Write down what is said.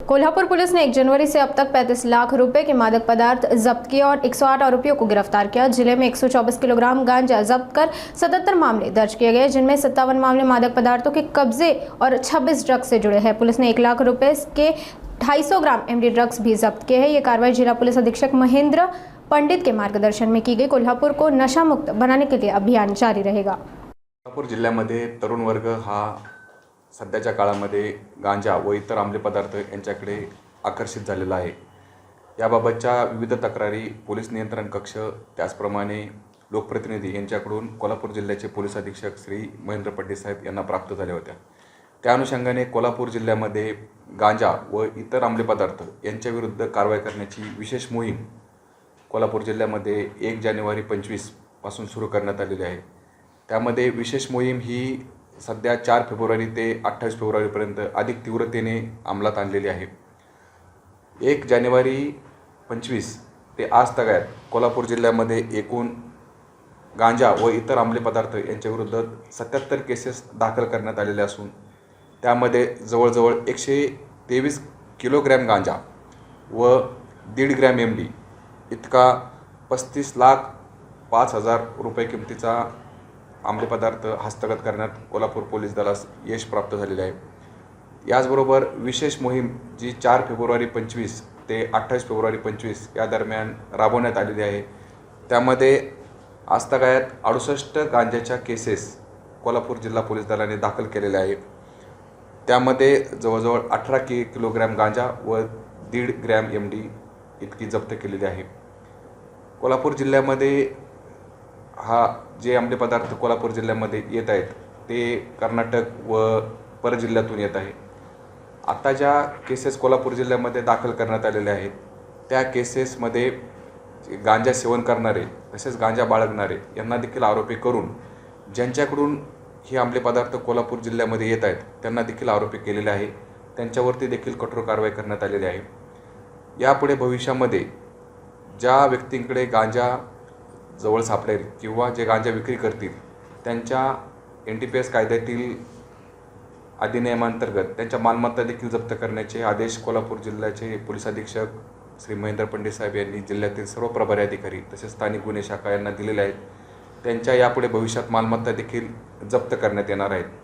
Kolhapur police ने 1 January से अब तक 35 लाख रुपए के मादक पदार्थ जब्त किए और 108 आरोपियों को गिरफ्तार किया। जिले में 124 किलोग्राम गांजा जब्त कर 77 मामले दर्ज किए गए, जिनमें 57 मामले मादक पदार्थों के कब्जे और 26 ड्रग्स से जुड़े हैं। पुलिस ने 1 लाख रुपए के 250 ग्राम एमडी ड्रग्स भी जब्त किए हैं। ये कार्रवाई जिला पुलिस अधीक्षक महेंद्र पंडित के मार्गदर्शन में की गई। कोल्हापुर को नशा मुक्त बनाने के लिए अभियान जारी रहेगा। कोल्हापूर जिल्ह्यामध्ये तरुण वर्ग हा सध्याच्या काळामध्ये गांजा व इतर अंमली पदार्थ यांच्याकडे आकर्षित झालेला आहे। याबाबतच्या विविध तक्रारी पोलीस नियंत्रण कक्ष त्याचप्रमाणे लोकप्रतिनिधी यांच्याकडून कोल्हापूर जिल्ह्याचे पोलीस अधीक्षक श्री महेंद्र पंडित साहेब यांना प्राप्त झाल्या होत्या। त्या अनुषंगाने कोल्हापूर जिल्ह्यामध्ये गांजा व इतर अंमली पदार्थ यांच्याविरुद्ध कारवाई करण्याची विशेष मोहीम कोल्हापूर जिल्ह्यामध्ये 1 जानेवारी 25 पासून सुरू करण्यात आलेली आहे। त्यामध्ये विशेष मोहीम ही सध्या 4 फेब्रुवारी ते 28 फेब्रुवारीपर्यंत अधिक तीव्रतेने अंमलात आणलेली आहे। 1 जानेवारी 25 ते आज तगायत कोल्हापूर जिल्ह्यामध्ये एकूण गांजा व इतर अंमली पदार्थ यांच्याविरुद्ध 77 केसेस दाखल करण्यात आलेले असून त्यामध्ये जवळजवळ 123 किलोग्रॅम गांजा व 1.5 ग्रॅम एमडी इतका 35,05,000 रुपये किमतीचा अंमली पदार्थ हस्तगत करण्यात कोल्हापूर पोलीस दलास यश प्राप्त झालेले आहे। याचबरोबर विशेष मोहीम जी 4 फेब्रुवारी 25 ते 28 फेब्रुवारी 25 या दरम्यान राबवण्यात आलेली आहे। त्यामध्ये आजतागायत 68 गांजाच्या केसेस कोल्हापूर जिल्हा पोलीस दलाने दाखल केलेल्या आहेत। त्यामध्ये जवळजवळ 18 किलोग्रॅम गांजा व 1.5 ग्रॅम एमडी इतकी जप्त केलेली आहे। कोल्हापूर जिल्ह्यामध्ये हा जे अंमली पदार्थ कोल्हापूर जिल्ह्यामध्ये येत आहेत ते कर्नाटक व परजिल्ह्यातून येत आहे। आता ज्या केसेस कोल्हापूर जिल्ह्यामध्ये दाखल करण्यात आलेल्या आहेत त्या केसेसमध्ये गांजा सेवन करणारे तसेच गांजा बाळगणारे यांना देखील आरोपी करून ज्यांच्याकडून हे अंमली पदार्थ कोल्हापूर जिल्ह्यामध्ये येत आहेत त्यांना देखील आरोपी केलेले आहे। त्यांच्यावरती देखील कठोर कारवाई करण्यात आलेली आहे। यापुढे भविष्यामध्ये ज्या व्यक्तींकडे गांजा जवळ सापडेल किंवा जे गांजा विक्री करतील त्यांच्या NDPS कायद्यातील अधिनियमांतर्गत त्यांच्या मालमत्ता देखील जप्त करण्याचे आदेश कोल्हापूर जिल्ह्याचे पोलीस अधीक्षक श्री महेंद्र पंडित साहेब यांनी जिल्ह्यातील सर्व प्रभारी अधिकारी तसेच स्थानिक गुन्हे शाखा यांना दिलेले आहेत। त्यांच्या यापुढे भविष्यात मालमत्ता देखील जप्त करण्यात येणार आहेत।